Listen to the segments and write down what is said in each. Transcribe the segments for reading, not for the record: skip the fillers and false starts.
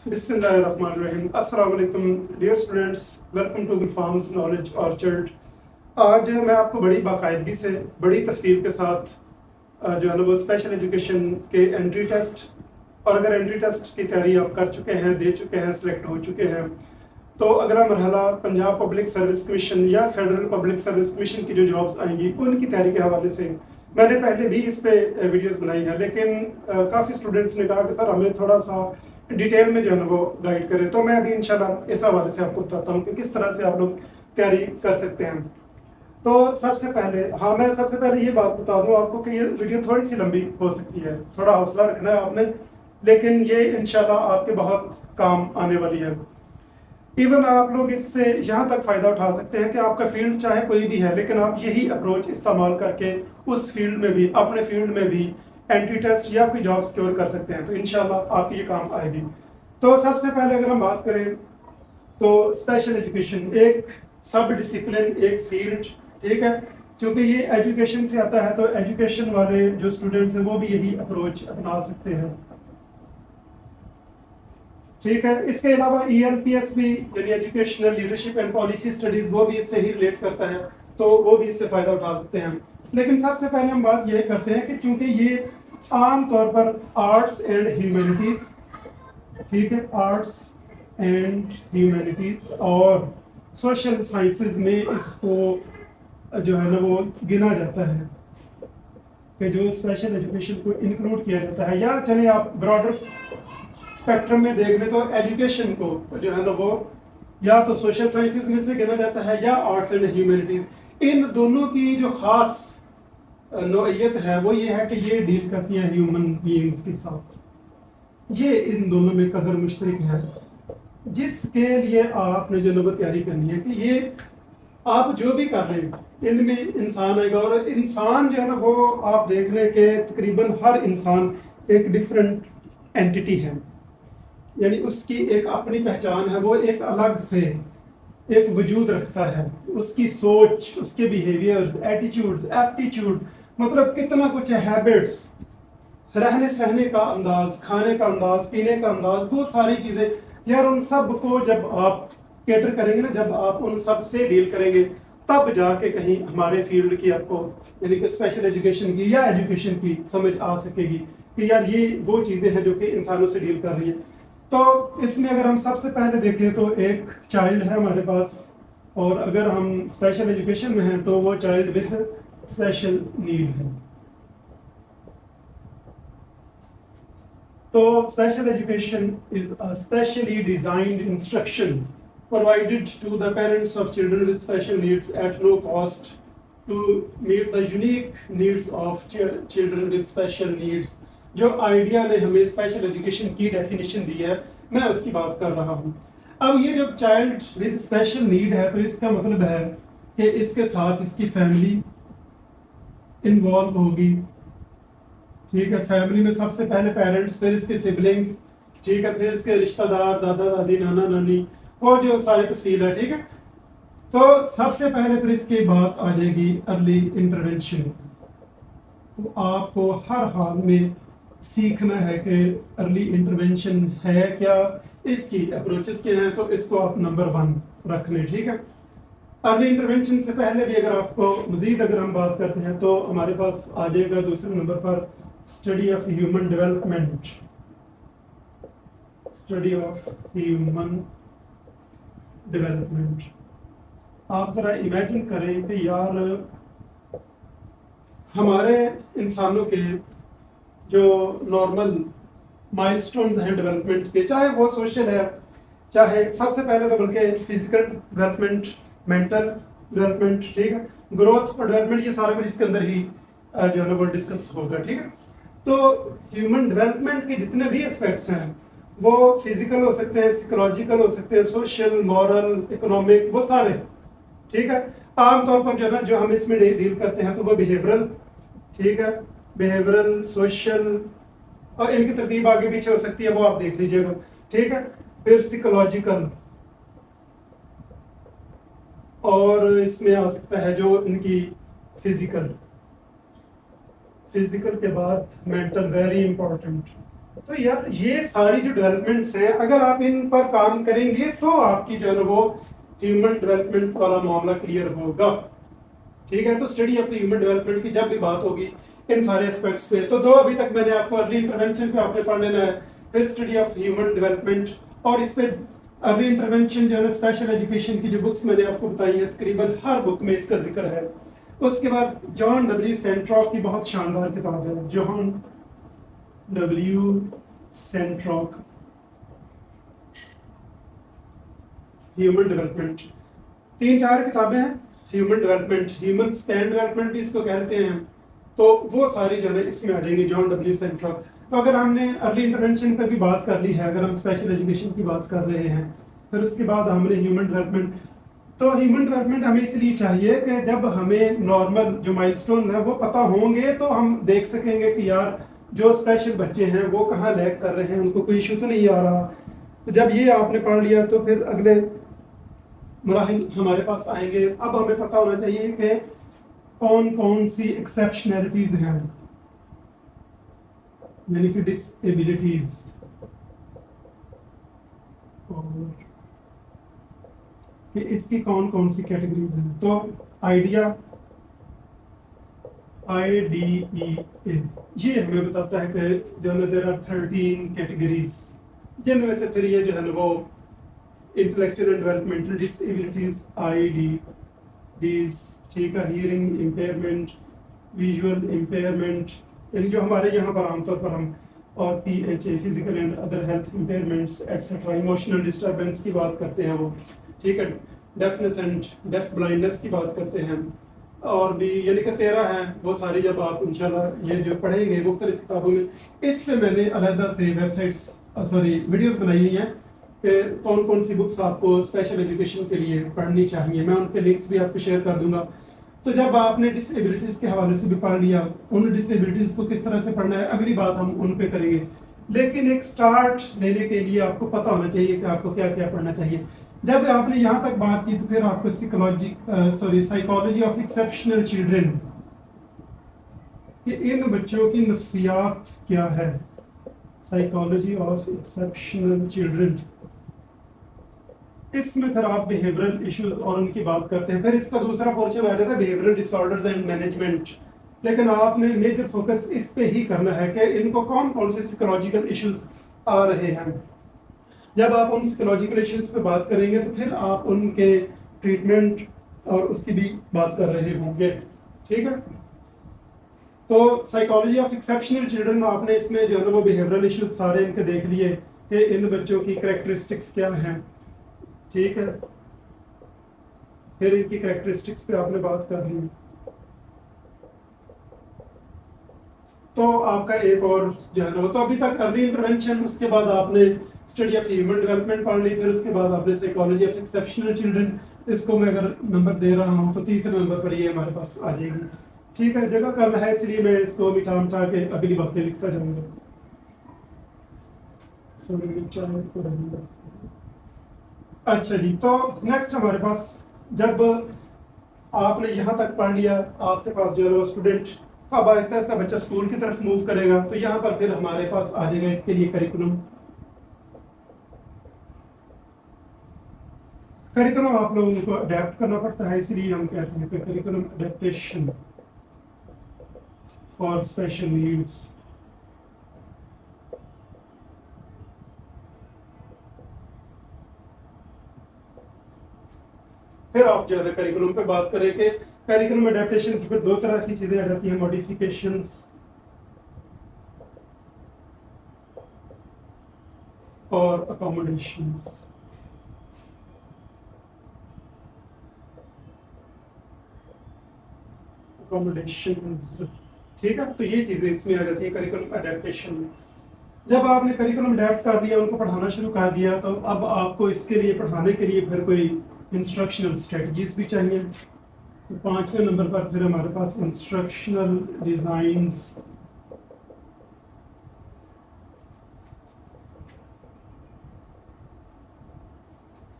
बिस्मिल्लाहिर्रहमानिर्रहीम। अस्सलाम वालेकुम dear students, welcome to Gulfam's knowledge orchard. आज मैं आपको बड़ी बाकायदगी से बड़ी तफसील के साथ जो है ना वो स्पेशल एजुकेशन के एंट्री टेस्ट, और अगर एंट्री टेस्ट की तैयारी आप कर चुके हैं, दे चुके हैं, सिलेक्ट हो चुके हैं, तो अगला मरहला पंजाब पब्लिक सर्विस कमीशन या फेडरल पब्लिक सर्विस कमीशन की जो जॉब्स आएंगी उनकी तैयारी के हवाले से मैंने पहले भी इस पे वीडियोस बनाई है, लेकिन काफ़ी स्टूडेंट्स ने कहा कि सर हमें थोड़ा सा डिटेल में जो है ना वो गाइड करें। तो मैं अभी इंशाल्लाह इस हवाले से आपको बताता हूँ कि किस तरह से आप लोग तैयारी कर सकते हैं। तो सबसे पहले ये बात बता दूं आपको कि ये वीडियो थोड़ी सी लंबी हो सकती है, थोड़ा हौसला रखना है आपने, लेकिन ये इंशाल्लाह आपके बहुत काम आने वाली है। इवन आप लोग इससे यहाँ तक फ़ायदा उठा सकते हैं कि आपका फील्ड चाहे कोई भी है, लेकिन आप यही अप्रोच इस्तेमाल करके उस फील्ड में भी, अपने फील्ड में भी एंट्री टेस्ट या कोई जॉब सिक्योर कर सकते हैं। तो इंशाल्लाह आपकी ये काम आएगी। तो सबसे पहले अगर हम बात करें तो स्पेशल एजुकेशन एक सब डिसिप्लिन, एक फील्ड, ठीक है, क्योंकि ये एजुकेशन से आता है, तो एजुकेशन वाले जो स्टूडेंट्स हैं वो भी यही अप्रोच अपना सकते हैं, ठीक है। इसके अलावा ELPS भी, यानी educational leadership and policy studies, वो भी इससे ही रिलेट करता है, तो वो भी इससे फायदा उठा सकते हैं। लेकिन सबसे पहले हम बात ये करते हैं कि चूंकि ये आम तौर पर आर्ट्स एंड ह्यूमैनिटीज, ठीक है, आर्ट्स एंड ह्यूमैनिटीज और सोशल साइंसेज में इसको जो है ना वो गिना जाता है कि जो स्पेशल एजुकेशन को इंक्लूड किया जाता है, या चलिए आप ब्रॉडर स्पेक्ट्रम में देख ले तो एजुकेशन को जो है ना वो या तो सोशल साइंसेज में से गिना जाता है या आर्ट्स एंड ह्यूमैनिटीज। इन दोनों की जो खास नौइयत है वो ये है कि ये डील करती हैं ह्यूमन बीइंग्स के साथ। ये इन दोनों में कदर मुश्तरक है, जिसके लिए आपने जो नंबर तैयारी करनी है कि ये आप जो भी कर रहे हैं इनमें इंसान आएगा, और इंसान जो है ना वो आप देख लें कि तकरीबन हर इंसान एक डिफरेंट एंटिटी है, यानी उसकी एक अपनी पहचान है, वो एक अलग से एक वजूद रखता है। उसकी सोच, उसके बिहेवियर्स, एटीट्यूड्स, एप्टीट्यूड, मतलब कितना कुछ है, हैबिट्स, रहने सहने का अंदाज, खाने का अंदाज, पीने का अंदाज, वो सारी चीज़ें यार, उन सब को जब आप कैटर करेंगे ना, जब आप उन सब से डील करेंगे, तब जाके कहीं हमारे फील्ड की आपको, यानी कि स्पेशल एजुकेशन की या एजुकेशन की समझ आ सकेगी कि यार ये वो चीज़ें हैं जो कि इंसानों से डील कर रही हैं। तो इसमें अगर हम सबसे पहले देखें तो एक चाइल्ड है हमारे पास, और अगर हम स्पेशल एजुकेशन में हैं तो वो चाइल्ड विद स्पेशल नीड है। तो special education is a specially designed instruction provided to the parents of children with special needs at no cost to meet the unique needs of children with special needs। जो idea ने हमें special education की definition दी है, मैं उसकी बात कर रहा हूँ। अब ये जो चाइल्ड विद स्पेशल नीड है, तो इसका मतलब है कि इसके साथ इसकी फैमिली इन्वॉल्व होगी, ठीक है। फैमिली में सबसे पहले पेरेंट्स, फिर इसके सिबलिंग्स, ठीक है, फिर इसके रिश्तेदार, दादा दादी, नाना नानी, वो जो सारी तफसील है, ठीक है। तो सबसे पहले फिर इसके बाद आ जाएगी अर्ली इंटरवेंशन। तो आपको हर हाल में सीखना है कि अर्ली इंटरवेंशन है क्या, इसकी अप्रोचेस क्या हैं, तो इसको आप नंबर 1 रख लें, ठीक है। अर्ली इंटरवेंशन से पहले भी अगर आपको मजीद अगर हम बात करते हैं तो हमारे पास आ जाएगा दूसरे नंबर पर study of human development. Study of human development. आप जरा इमेजिन करें कि यार हमारे इंसानों के जो नॉर्मल माइलस्टोन्स हैं डेवलपमेंट के, चाहे वो सोशल है, चाहे सबसे पहले तो बल्कि फिजिकल डेवलपमेंट, मेंटल डेवलपमेंट, ठीक है, ग्रोथ और डेवलपमेंट, ये सारा कुछ इसके अंदर ही जो है ना वो डिस्कस होगा, ठीक है। तो ह्यूमन डेवलपमेंट के जितने भी एस्पेक्ट्स हैं वो फिजिकल हो सकते हैं, साइकोलॉजिकल हो सकते हैं, सोशल, मॉरल, इकोनॉमिक, वो सारे, ठीक है। आमतौर पर जो है ना जो हम इसमें डील करते हैं तो वो बिहेवियरल, ठीक है, बिहेवियरल, सोशल, और इनकी तरतीब आगे पीछे हो सकती है, वो आप देख लीजिएगा, ठीक है। फिर साइकोलॉजिकल, और इसमें आ सकता है जो इनकी फिजिकल, फिजिकल के बाद मेंटल, वेरी इंपॉर्टेंट, تو यार ये सारी जो डेवलपमेंट्स हैं, अगर आप इन पर काम करेंगे तो आपकी जो है ना वो ह्यूमन डेवलपमेंट वाला मामला क्लियर होगा। ठीक है, तो स्टडी ऑफ ह्यूमन डेवलपमेंट की जब भी बात होगी इन सारे एस्पेक्ट्स पे, तो दो अभी तक मैंने आपको अर्ली इंटरवेंशन पे आपने पढ़ लेना है, फिर स्टडी ऑफ ह्यूमन डेवलपमेंट, और इस पे अर्ली इंटरवेंशन जो है ना स्पेशल एजुकेशन की जो बुक्स मैंने आपको बताई है तकरीबन हर बुक में इसका जिक्र है। उसके बाद जॉन डब्ल्यू सेंट्रॉक की बहुत शानदार किताब है, जॉन डब्ल्यू सेंट्रॉक, ह्यूमन डेवलपमेंट। तीन चार किताबें हैं, human development, human span development भी इसको कहते हैं, तो वो सारी जो है इसमें आ जाएंगी जॉन डब्ल्यू सेंट्रॉक। तो अगर हमने अर्ली इंटरवेंशन पर भी बात कर ली है, अगर हम स्पेशल एजुकेशन की बात कर रहे हैं, फिर उसके बाद हमने ह्यूमन डेवलपमेंट, तो ह्यूमन डेवलपमेंट हमें इसलिए चाहिए कि जब हमें नॉर्मल जो माइलस्टोन है वो पता होंगे तो हम देख सकेंगे कि यार जो स्पेशल बच्चे हैं वो कहाँ लैग कर रहे हैं, उनको कोई इशू तो नहीं आ रहा। तो जब ये आपने पढ़ लिया तो फिर अगले मराहिल हमारे पास आएंगे। अब हमें पता होना चाहिए कि कौन कौन सी एक्सेप्शनलिटीज हैं, यानी कि डिसेबिलिटीज, और कि इसकी कौन कौन सी कैटेगरीज हैं। तो आइडिया IDEA ये हमें बताता है कि जो है देयर आर 13 कैटेगरीज, जिनमें से फिर ये जो है ना वो intellectual and developmental disabilities IDDs, ठीक है, हियरिंग इम्पेयरमेंट, विजुअल इम्पेयरमेंट, यानी जो हमारे यहाँ पर आमतौर पर हम, और PHA physical and other health impairments etcetera, emotional disturbance की बात करते हैं वो, ठीक है, डेफनेस एंड डेफ ब्लाइंडनेस की बात करते हैं, और भी यानी कि 13 हैं वो सारी। जब आप इंशाल्लाह ये जो पढ़ेंगे मुख्तलिफ किताबों में, इस पे मैंने अलहदा से वेबसाइट्स सॉरी वीडियोस बनाई हुई हैं कि कौन कौन सी बुक्स आपको स्पेशल एजुकेशन के लिए पढ़नी चाहिए, मैं उनके लिंक्स भी आपको शेयर कर दूंगा। तो जब आपने डिसेबिलिटीज़ के हवाले से भी पढ़ लिया, उन डिसेबिलिटीज़ को किस तरह से पढ़ना है अगली बात हम उन पे करेंगे, लेकिन एक स्टार्ट लेने के लिए आपको पता होना चाहिए कि आपको क्या क्या पढ़ना चाहिए। जब आपने यहाँ तक बात की तो फिर आपको साइकोलॉजी ऑफ एक्सेप्शनल चिल्ड्रन, कि इन बच्चों की नफ्सियात क्या है, साइकोलॉजी ऑफ एक्सेप्शनल चिल्ड्रन, इसमें फिर आप बिहेवियरल इश्यूज और उनकी बात करते हैं। फिर इसका दूसरा पोर्शन आ जाता है बिहेवियरल डिसऑर्डर्स एंड मैनेजमेंट, लेकिन आपने मेजर फोकस इस पे ही करना है कि इनको कौन कौन से साइकोलॉजिकल इश्यूज आ रहे हैं। जब आप उन साइकोलॉजिकल इश्यूज पे बात करेंगे तो फिर आप उनके ट्रीटमेंट और उसकी भी बात कर रहे होंगे, ठीक है। तो साइकोलॉजी ऑफ एक्सेप्शनल चिल्ड्रन, आपने इसमें जो है ना वो बिहेवियरल इश्यूज सारे इनके देख लिए कि इन बच्चों की कैरेक्टरिस्टिक्स क्या हैं, ठीक है, फिर इनकी कैरेक्टरिस्टिक्स पे आपने बात कर ली। तो आपका एक और जो है ना, तो अभी तक अर्ली इंटरवेंशन, उसके बाद आपने स्टडी ऑफ ह्यूमन डेवलपमेंट पढ़ ली, फिर उसके बाद आपने साइकोलॉजी ऑफ एक्सेप्शनल चिल्ड्रन, इसको मैं अगर नंबर दे रहा हूँ तो तीसरे नंबर पर ये हमारे पास आ जाएगी, ठीक है। जगह कम है इसलिए मैं इसको मिटा मिटा के अगली बातें लिखता जाऊंगा। अच्छा जी, तो नेक्स्ट हमारे पास, जब आपने यहाँ तक पढ़ लिया, आपके पास जो है स्टूडेंट अब आहिस्ता आहिस्ता बच्चा स्कूल की तरफ मूव करेगा, तो यहाँ पर फिर हमारे पास आ जाएगा इसके लिए करिकुलम। करिकुलम आप लोगों को अडेप्ट करना पड़ता है, इसलिए हम कहते हैं कि curriculum adaptation for special needs. फिर आप जो है करिकुलम पे बात करें कि करिकुलम अडेप्टेशन की फिर दो तरह की चीजें आ जाती हैं, मॉडिफिकेशंस और अकोमोडेशंस। अकोमोडेशंस, ठीक है, तो ये चीजें इसमें आ जाती है करिकुलम अडेप्टेशन में। जब आपने करिकुलम अडेप्ट कर दिया, उनको पढ़ाना शुरू कर दिया, तो अब आपको इसके लिए पढ़ाने के लिए फिर कोई इंस्ट्रक्शनल स्ट्रेटजीज भी चाहिए। तो 5वें नंबर पर फिर हमारे पास इंस्ट्रक्शनल डिजाइन्स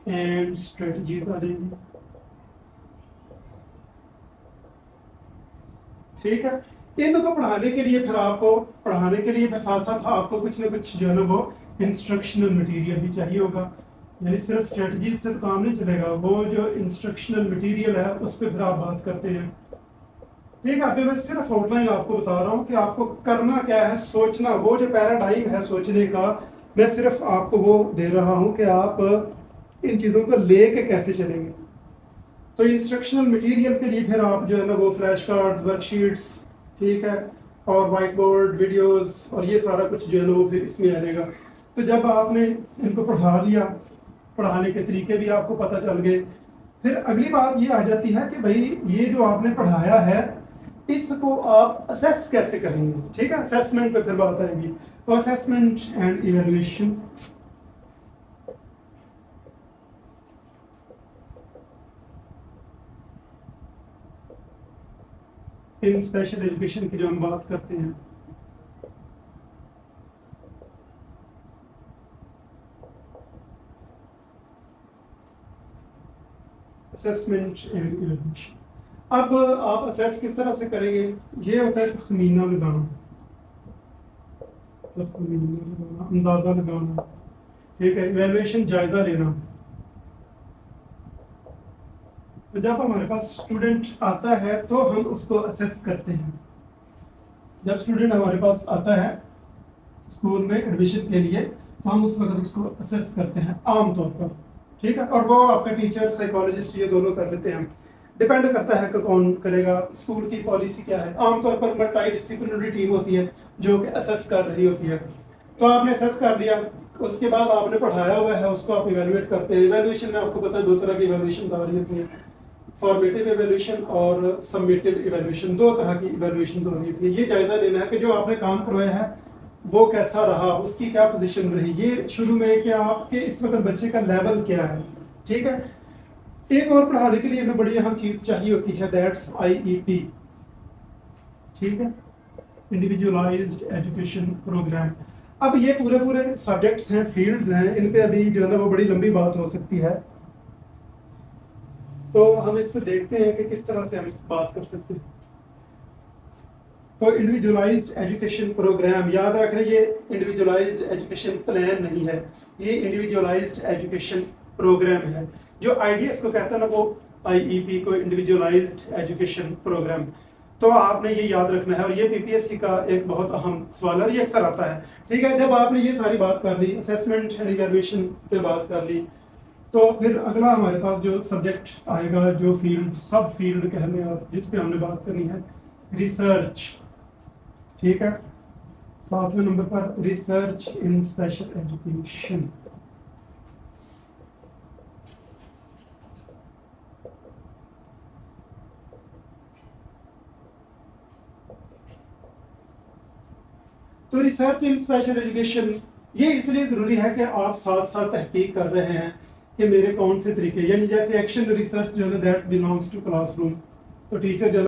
एंड स्ट्रेटजीज आ जाएंगी, ठीक है। इनको पढ़ाने के लिए फिर साथ साथ आपको कुछ ना कुछ जो है ना वो इंस्ट्रक्शनल मटेरियल भी चाहिए होगा, यानी सिर्फ स्ट्रेटजी से तो काम नहीं चलेगा, वो जो इंस्ट्रक्शनल मटेरियल है उस पर फिर आप बात करते हैं। ठीक है, अभी मैं सिर्फ आउटलाइन आपको बता रहा हूँ कि आपको करना क्या है, सोचना, वो जो पैराडाइम है सोचने का, मैं सिर्फ आपको वो दे रहा हूँ कि आप इन चीज़ों को लेके कैसे चलेंगे। तो इंस्ट्रक्शनल मटेरियल के लिए फिर आप जो है ना वो फ्लैश कार्ड्स, वर्कशीट्स, ठीक है, और वाइट बोर्ड, वीडियोस और ये सारा कुछ जो है ना वो फिर इसमें आ जाएगा। तो जब आपने इनको पढ़ा लिया, पढ़ाने के तरीके भी आपको पता चल गए, फिर अगली बात ये आ जाती है कि भाई ये जो आपने पढ़ाया है इसको आप असेस कैसे करेंगे। ठीक है, असेसमेंट पे फिर बात आएगी। तो assessment and evaluation, in special education की जो हम बात करते हैं, असेसमेंट एंड इवैल्यूएशन। अब आप असेस किस तरह से करेंगे, ये होता है तखमीना लगाना, अंदाजा लगाना। ठीक है, इवैल्यूएशन जायजा लेना। तो जब हमारे पास स्टूडेंट आता है तो हम उसको असेस करते हैं। जब स्टूडेंट हमारे पास आता है स्कूल में एडमिशन के लिए तो हम उस वक्त उसको असेस करते हैं आमतौर पर। ठीक है, और वो आपका टीचर, साइकोलॉजिस्ट, ये दोनों कर लेते हैं। डिपेंड करता है कि कौन करेगा, स्कूल की पॉलिसी क्या है। आमतौर पर मल्टी डिसिप्लिनरी टीम होती है जो कि असेस कर रही होती है। तो आपने असेस कर लिया, उसके बाद आपने पढ़ाया हुआ है उसको आप इवेलुएट करते हैं। इवेलुएशन में आपको पता है दो तरह की इवेलुएशन आ रही होती है, फॉर्मेटिव इवेल्यूशन और सबमिटिव इवेल्यूशन, दो तरह की इवेल्यूशन हो रही थी। ये जायजा लेना है कि जो आपने काम करवाया है वो कैसा रहा, उसकी क्या पोजीशन रही, ये शुरू में क्या आपके इस वक्त बच्चे का लेवल क्या है। ठीक है, एक और पढ़ाने के लिए हमें बड़ी अहम चीज चाहिए होती है, दैट्स IEP। ठीक है, इंडिविजुअलाइज्ड एजुकेशन प्रोग्राम। अब ये पूरे सब्जेक्ट्स हैं, फील्ड्स हैं, इन पे अभी जो है ना वो बड़ी लंबी बात हो सकती है। तो हम इस पे देखते हैं कि किस तरह से हम बात कर सकते हैं। तो इंडिविजुअलाइज्ड एजुकेशन प्रोग्राम, याद रख रहे, ये इंडिविजुअलाइज्ड एजुकेशन प्लान नहीं है, ये इंडिविजुअलाइज्ड एजुकेशन प्रोग्राम है। जो आईडिया इसको कहता है ना वो IEP को, इंडिविजुअलाइज्ड एजुकेशन प्रोग्राम। तो आपने ये याद रखना है, और ये PPSC का एक बहुत अहम सवाल है, ये अक्सर आता है। ठीक है, जब आपने ये सारी बात कर ली, असेसमेंट एंड इवैल्यूएशन पे बात कर ली, तो फिर अगला हमारे पास जो सब्जेक्ट आएगा, जो फील्ड, सब फील्ड कहने और जिस पे हमने बात करनी है, रिसर्च। ठीक है, 7वें नंबर पर रिसर्च इन स्पेशल एजुकेशन। तो रिसर्च इन स्पेशल एजुकेशन ये इसलिए जरूरी है कि आप साथ साथ तहकीक कर रहे हैं कि मेरे कौन से तरीके, यानी जैसे एक्शन रिसर्च जो है दैट बिलोंग्स टू क्लासरूम। तो टीचर जो